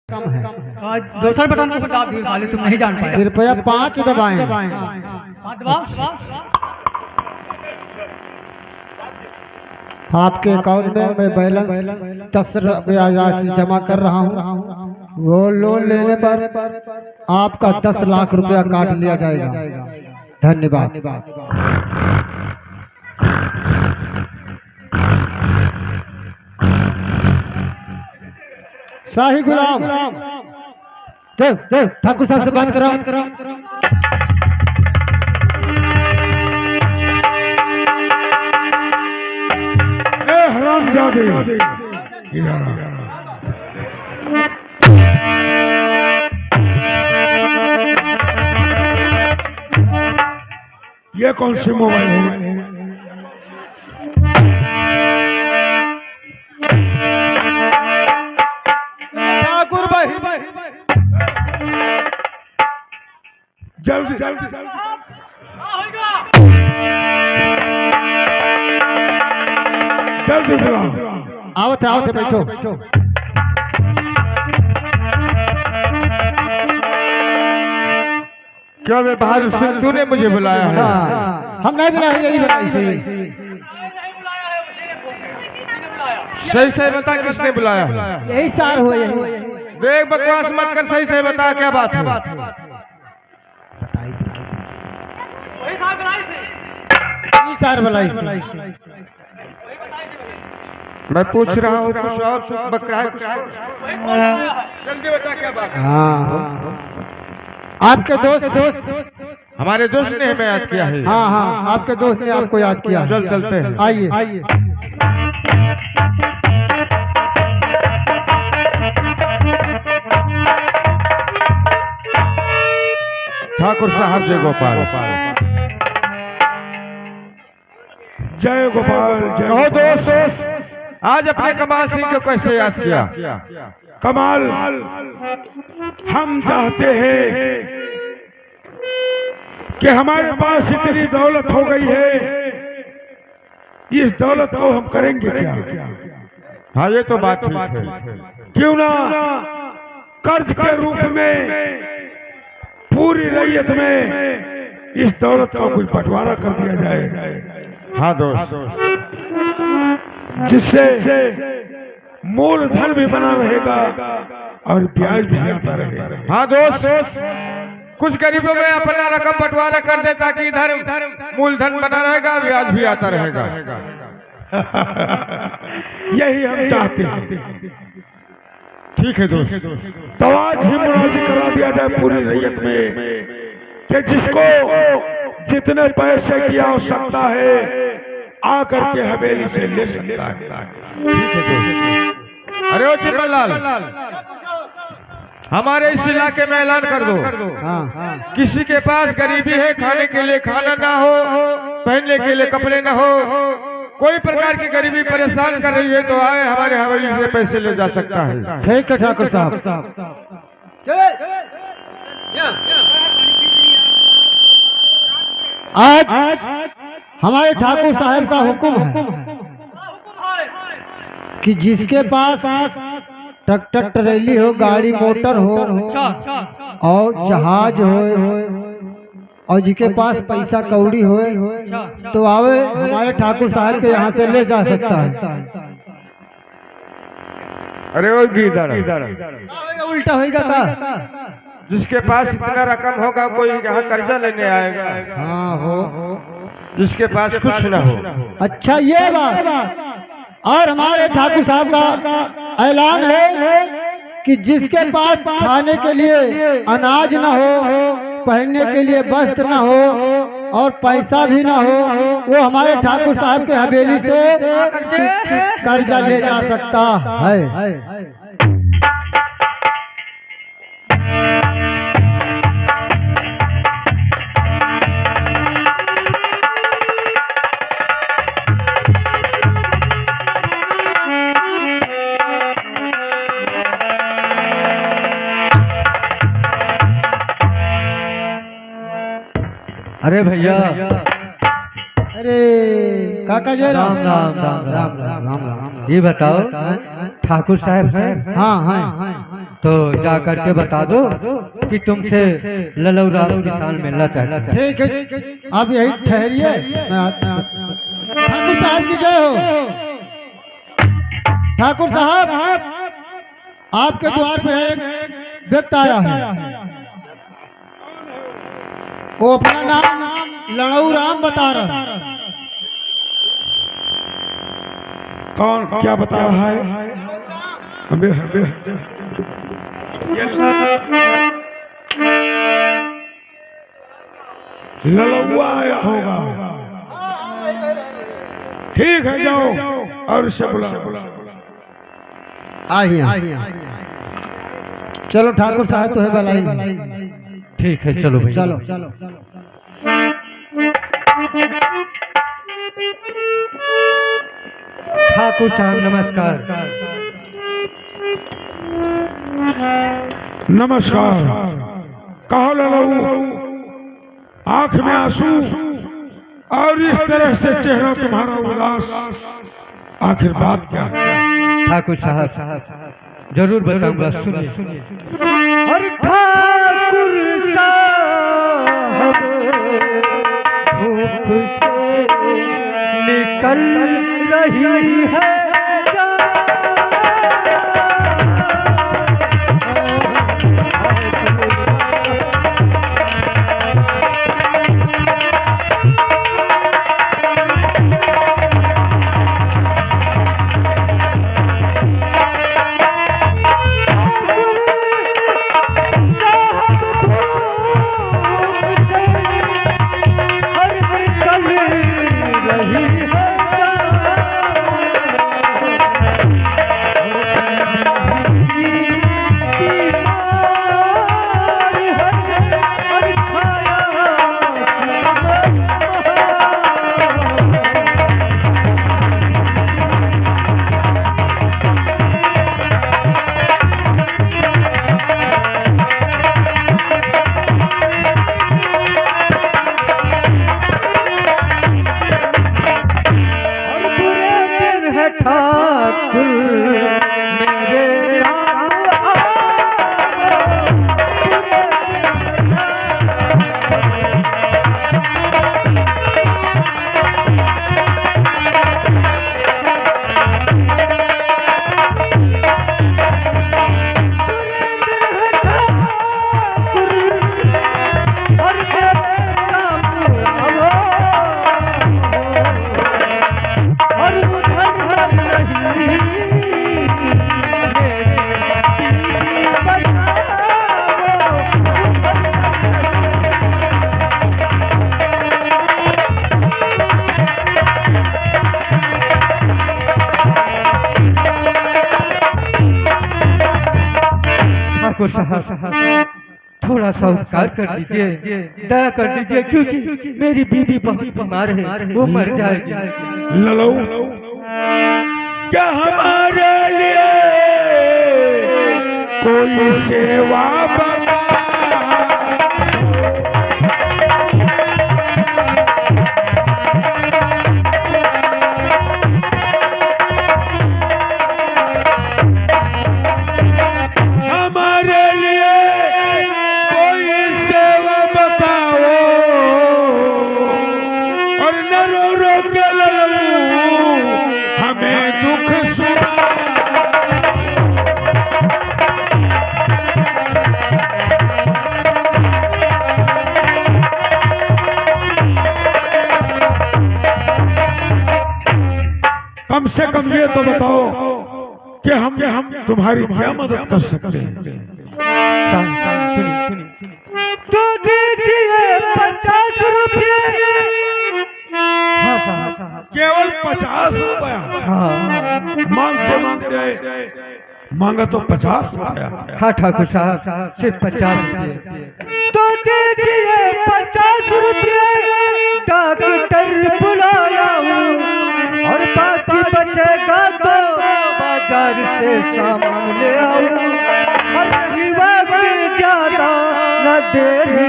कम है। दूसरा बटन को दबा दिए साले, तुम नहीं जान पाए। कृपया 5 दबाएं। आपके अकाउंट में मैं बैलेंस 10 रुपया राशि जमा कर रहा हूँ। वो लोन लेने पर आपका 10 लाख रुपया काट लिया जाएगा। धन्यवाद। शाही गुलाम, ठाकुर साहब से बात करो। हरामजादे, ये कौन सी मोबाइल है? ठाकुर भाई, जल्दी जल्दी जल्दी बुलाओ। आवत बैठो। क्या मैं बाहर से तूने मुझे बुलाया है? हाँ, हम नहीं बुलाए, यही बुलाई थी। सही सही बता, किसने बुलाया है? यही सार हो, यही देख बकवास मत कर, सही सही बता क्या बात है? सार बुलाई। मैं पूछ रहा हूँ कुछ और बकरा है, कुछ जल्दी बता क्या बात है? हाँ, आपके दोस्त हमारे दोस्त ने हमें याद किया है। हाँ, आपके दोस्त ने आपको याद किया। चल चलते हैं, आइए। ठाकुर साहब जय गोपाल। जय गोपाल। जय दोस्त, आज अपने कमाल सिंह को कैसे याद किया? कमाल, हम चाहते हैं कि हमारे पास इतनी दौलत हो गई है, इस दौलत को हम करेंगे क्या? हाँ, ये तो बात ठीक है। क्यों ना कर्ज के रूप में पूरी रैयत में इस दौलत का कुछ बंटवारा कर दिया जाए। हाँ दोस्त, जिससे मूलधन भी बना रहेगा और ब्याज भी आता रहेगा। हाँ दोस्त, कुछ गरीबों में अपना रकम बंटवारा कर दे ताकि इधर मूलधन बना रहेगा, ब्याज भी आता रहेगा। यही हम चाहते हैं। ठीक है दोस्त, तो आज ही मुनाजी करा दिया जाए पूरी रैयत में कि जिसको जितने पैसे की आवश्यकता है आकर के हवेली से ले सकता है। ठीक है दोस्त। अरे ओ चिमनलाल, हमारे इस इलाके में ऐलान कर दो, किसी के पास गरीबी है, खाने के लिए खाना ना हो, पहनने के लिए कपड़े ना हो, कोई प्रकार की गरीबी परेशान कर रही है तो आए, हमारे हवेली से पैसे ले जा सकता है। ठीक है ठाकुर साहब। आज हमारे ठाकुर साहब का हुक्म है कि जिसके पास ट्रैक्टर ट्रेली हो, गाड़ी मोटर हो और जहाज हो और जिसके पास पैसा कौड़ी हो तो आवे, हमारे ठाकुर साहब के यहाँ से ले जा सकता है। अरे वो उल्टा होगा था, जिसके पास इतना रकम होगा कोई यहाँ कर्जा लेने आएगा। हाँ हो, जिसके पास कुछ न हो। अच्छा ये बात। और हमारे ठाकुर साहब का ऐलान है कि जिसके पास खाने के लिए अनाज न हो, पहनने के लिए वस्त्र न हो और पैसा भी न हो, वो हमारे ठाकुर साहब के हवेली से कर्जा ले जा सकता है। अरे भैया, अरे काका जी, राम राम राम राम राम राम राम। ये बताओ ठाकुर साहब है? हाँ हाँ, तो जा करके बता दो कि तुमसे ललऊ राम किसान मिलना चाहता है। ठीक है, आप यही ठहरिए, मैं आता हूं। ठाकुर साहब की जय हो। ठाकुर साहब, आपके द्वार पे एक व्यक्ति आया है, वो अपना नाम लड़ऊ राम बता रहा है। कौन क्या बता रहा है? अबे अबे ललुआ आया होगा। ठीक है, जाओ और से बुला। आइए, चलो ठाकुर साहब तो है बलाई। ठीक है, चलो भाई, चलो। ठाकुर साहब नमस्कार। नमस्कार। कहो ललऊ, आंख में आंसू और इस तरह से चेहरा तुम्हारा उदास, आखिर बात क्या है? ठाकुर साहब जरूर बताऊंगा, सुनिए। और ठाकुर साहब धूप से निकल रही है ठाकुर साहब थोड़ा सा उपकार कर दीजिए, दया कर दीजिए, क्योंकि मेरी बीवी बहुत बीमार है, वो मर जाएगी। ललऊ, क्या हमारे लिए कोई सेवा बता? हमारे लिए कोई सेवा बताओ और न रो रो के ललऊ हमें दुख सुना। कम से कम ये तो बताओ कि हम तुम्हारी क्या मदद कर सकते हैं? तो दीजिए 50 रुपये। हाँ साहब, केवल 50 रुपया? मांगते मांगते मांगा तो 50 रुपया। हाँ ठाकुर साहब, सिर्फ 50 रुपये। तो दीजिए 50 रुपये, डॉक्टर बुलाया हूँ और बाकी बचेगा तो बाजार से सामान ले आऊं। और नहीं वक्त ज्यादा न देरी,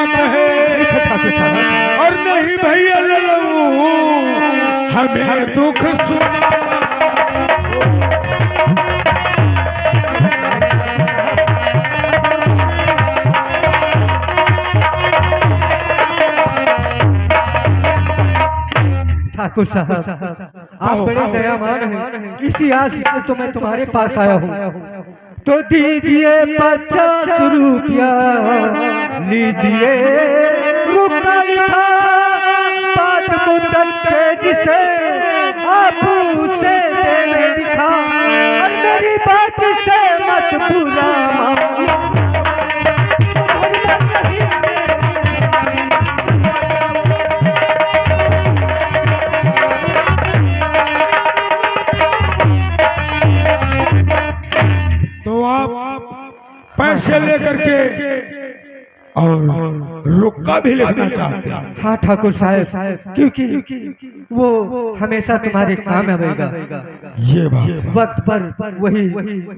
काम है और नहीं भैया लल्लू हमें दुख सुना। ठाकुर साहब आप बड़े दयावान हैं, इसी आस से तो मैं तुम्हारे पास आया हूँ। तो दीजिए 50 रुपया, लीजिए रुपया लिखा, बात मुद्दत के जिसे आप उसे देने दिखा, और मेरी बात से मत बुरा मानो। पैसे लेकर के और रुक्का भी लिखना चाहते हैं। हाँ ठाकुर साहब, क्योंकि वो हमेशा तुम्हारे काम आएगा। ये बात है। वक्त पर वही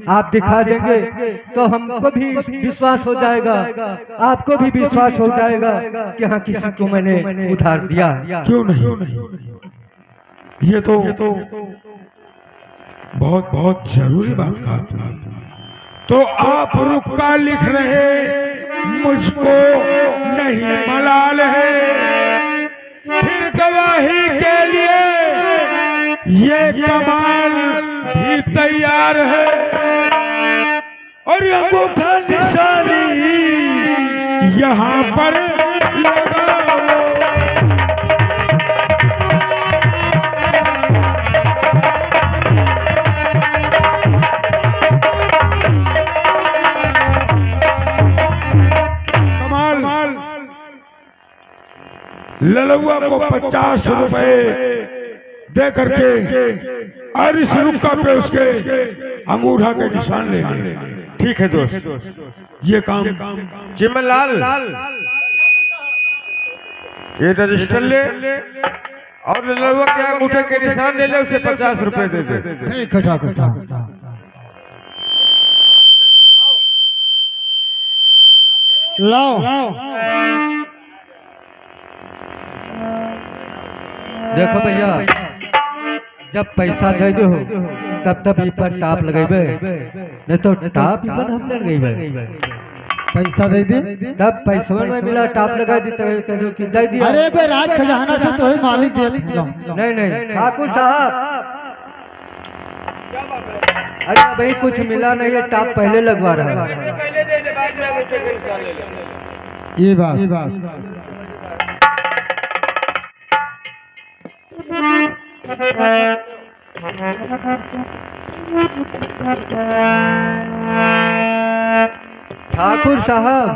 आप दिखा देंगे तो हमको भी विश्वास हो जाएगा, आपको भी विश्वास हो जाएगा कि हाँ किसी को मैंने उधार दिया। क्यों नहीं, ये तो बहुत बहुत जरूरी बात कहा तुमने। तो आप रुक्का लिख रहे, मुझको नहीं मलाल है, फिर गवाही के लिए ये कमाल भी तैयार है, और अंगूठा निशानी यहाँ पर लगाओ। ललुआ को 50 रुपए दे करके और इस रुक्का पे उसके अंगूठा के निशान ले लें। ठीक है दोस्त, ये काम चिमनलाल ये रजिस्टर ले और ललुआ के अंगूठे के निशान ले ले, उसे 50 रुपए दे दे। इकट्ठा करता लाओ। देखो भैया, जब पैसा दे दो तब ई पर टाप लगेबे, नहीं तो टाप ई पर हम लगेबे। पैसा दे दी तब पैसा में मिला टाप लगा दी तो कहो कि दे दिया। अरे बे राज खजाना से तो ही मालिक दे। नहीं ठाकुर साहब, अरे भाई कुछ मिला नहीं है, टाप पहले लगवा रहा है। ये बात ठाकुर साहब,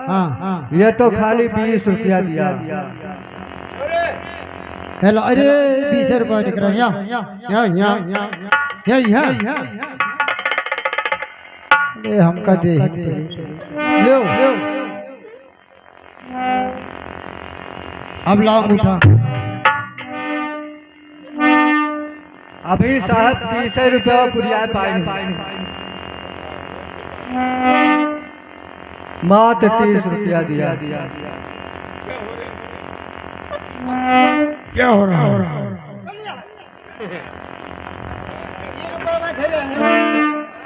हाँ ये तो खाली 20 रुपया दिया। हेलो, अरे 20 रुपया दिख रहा है यहाँ। अरे हमका दे लो, अब लाओ अंगूठा। अभी साहब 30 रुपया पुरिया पाए, मात्र 30 रुपया दिया। क्या हो रहा है?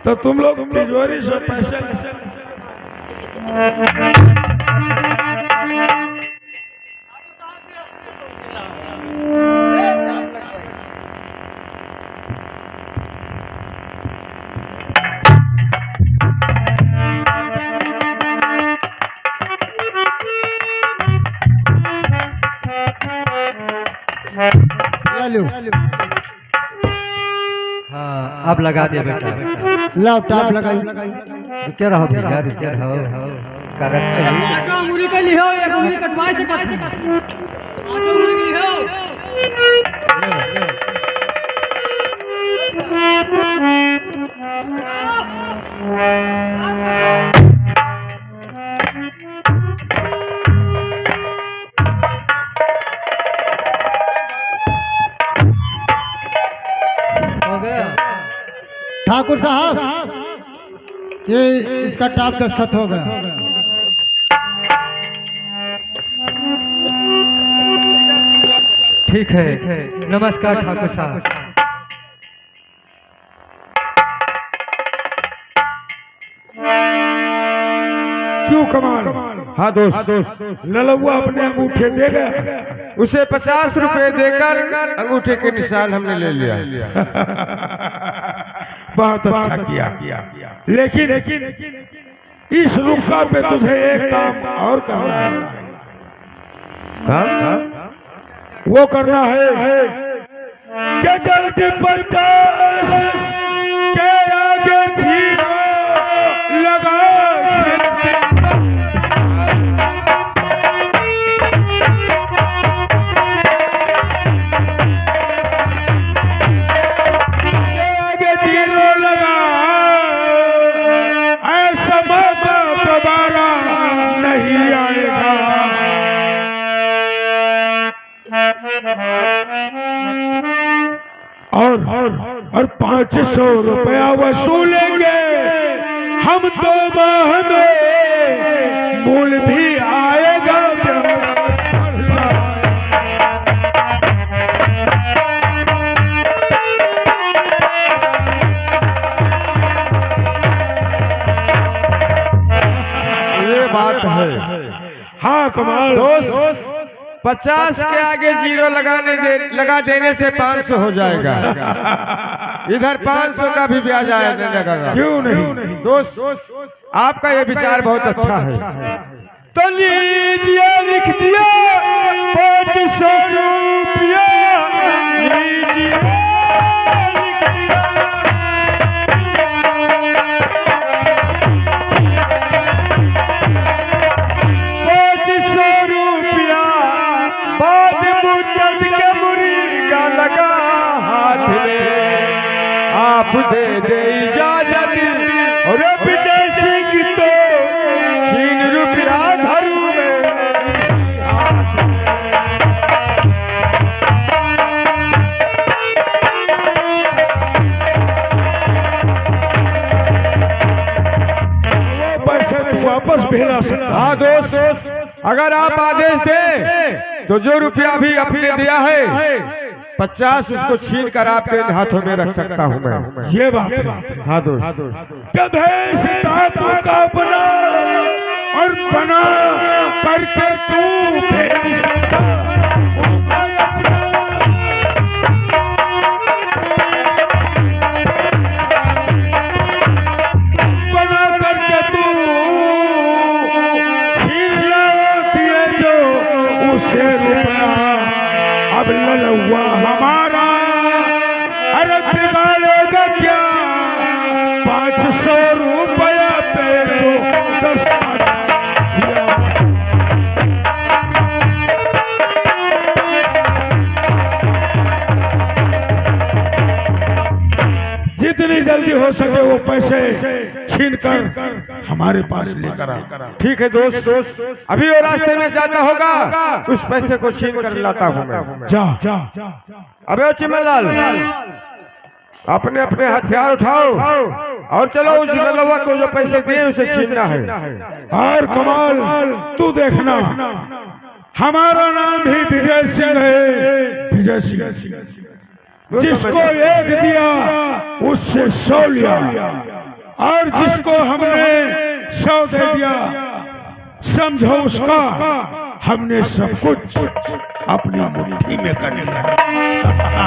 तो तुम लोग तिजोरी से पैसे हाँ, अब लगा दिया बेटा। लाओ टाप लगाई। क्या रहो भैया, क्या रहो करत मुरी के लिए हो, एक मुरी कटवाए से कट आजो मुरी के लिए हो गया। ठाकुर साहब, ये इसका टाप दस्तखत हो गया। ठीक है, नमस्कार ठाकुर साहब। क्यों कमाल? हाँ दोस्त, ललुआ अपने अंगूठे देगा। उसे 50 रुपए देकर अंगूठे के निशान हमने ले लिया। बहुत अच्छा किया। लेकिन इस रुका पे तुझे एक काम और करना है। वो करना है कि जल्दी 50 के आगे जीरो लगा। और 500 रुपया वसूलेंगे हम तो माह में, मूल भी आएगा। ये बात है। हाँ कमाल। दोस्त 50 के आगे जीरो लगा देने से 500 हो जाएगा। इधर 500 का भी ब्याज आने लगेगा। क्यों नहीं? दोस्त आपका ये विचार बहुत अच्छा है। तो लीजिए, लिख दिया 500 रुपया। लीजिए, लिख दिया। 500 रुपया बाद मुद्दत के मुर्गा लगा हाथ में। आप दे इजाजत और विजय सिंह तो 3 रुपया घरों में। वो पैसे तू वापस भेजा सकता। हाँ दोस्त, अगर आप आदेश दें तो जो रुपया भी आपने दिया है 50 उसको छीन कर आपके हाथों में रख सकता हूँ मैं। ये बात है। हाँ दोस्त, का बना और बना करके तू भेज बना करके तू छीन दिए जो उसे रुपया। अब ललुआ हमारा अरे बिगाड़ेगा क्या? 500 रुपया पे जो 10 जितनी जल्दी हो सके वो पैसे छीन कर हमारे पास लेकर आ। ठीक है दोस्त, अभी वो रास्ते में जाता होगा, उस पैसे को छीन कर लाता हूँ मैं। जा। अबे चिमनलाल, अपने अपने हथियार उठाओ और चलो उस ललुआ को जो पैसे दिए उसे छीनना है। और कमाल तू देखना, हमारा नाम भी विजय सिंह है। विजय सिंह जिसको 1 दिया उससे 100 लिया, और जिसको हमने 100 दे दिया समझो उसका हमने सब कुछ अपनी मुट्ठी में कर लिया।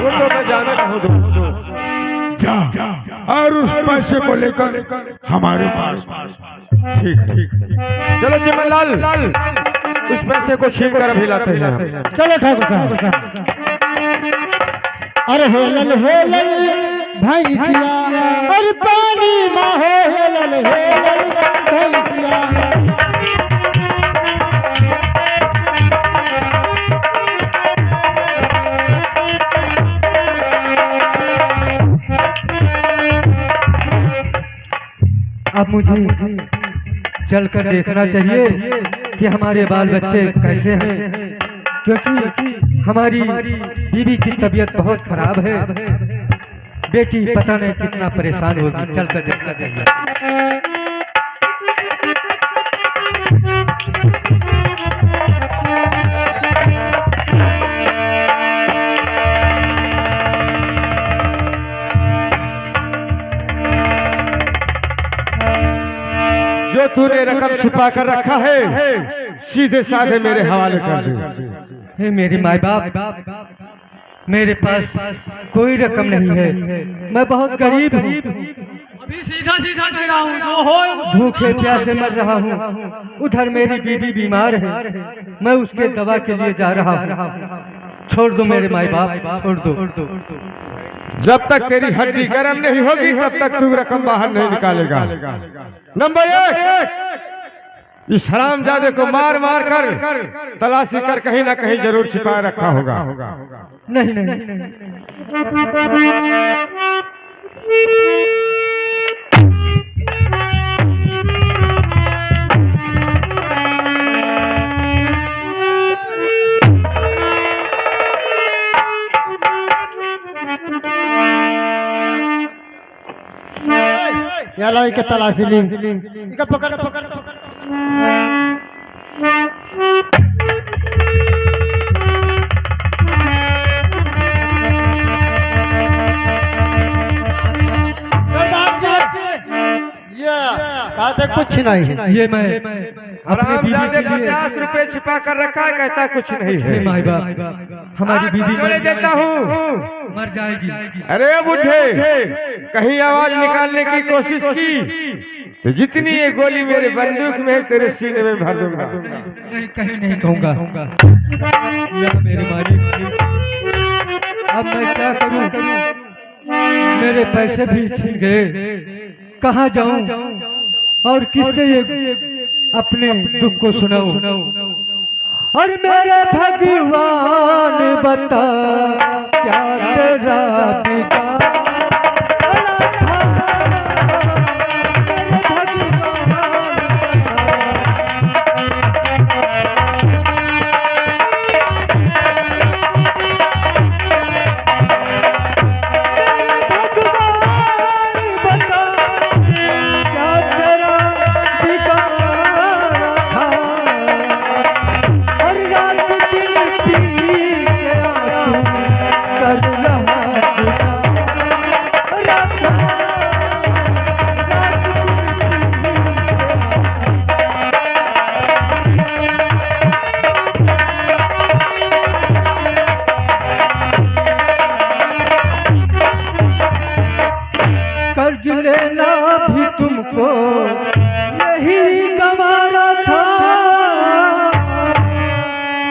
वो तो मैं जानता हूँ दोस्त। जा और उस पैसे को लेकर हमारे पास। ठीक, चलो चिमनलाल, उस पैसे को छीन कर अभी लाते हैं। चलो ठाकुर साहब। अरे हेलल भैंसिया, अरे पानी में हेलल भैंसिया। अब मुझे चलकर देखना चाहिए कि हमारे बाल बच्चे कैसे हैं, क्योंकि हमारी बीवी की तबीयत बहुत खराब है। बेटी पता नहीं कितना परेशान होगी। चलकर देखना चाहिए। तूने रकम छुपा कर रखा है सीधे साधे मेरे हवाले कर दे। हे मेरे माँ बाप, मेरे पास कोई रकम नहीं है, मैं बहुत गरीब हूँ, अभी सीधा सीधा कह रहा हूँ, जो हो भूखे प्यासे मर रहा हूँ। उधर मेरी बीवी बीमार है, मैं उसके दवा के लिए जा रहा हूँ। छोड़ दो मेरे माँ बाप, छोड़ दो। जब तक तेरी हड्डी गर्म नहीं होगी तब तक तू रकम बाहर नहीं निकालेगा। नंबर 1, इस हरामजादे को मार मार कर तलाशी कर कहीं ना कहीं जरूर छिपा रखा होगा। नहीं नहीं, या लाई के तलाशी ली, इका पकड़ पकड़। ये कुछ नहीं है, ये मैं हरामजादे 50 रुपए छिपा कर रखा है, कहता कुछ नहीं है। माँ बाप, हमारी बीवी छोड़े देता हूँ, मर जाएगी। अरे बुढ़े, कहीं आवाज निकालने की कोशिश की तो जितनी ये गोली मेरे बंदूक में तेरे सीने में भर दूंगा। नहीं, कहीं नहीं कहूँगा। या मेरे मालिक, अब मैं क्या करूँ? मेरे पैसे भी छीन गए, कहाँ जाऊँ और किससे ये अपने दुख को सुनाऊं? और मेरे भगवान बता क्या तेरा बिगाड़ा था? मेरे कर्ज लेना भी तुमको यही कमाना था,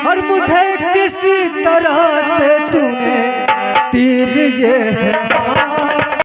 और मुझे किसी तरह से तूने तीर ये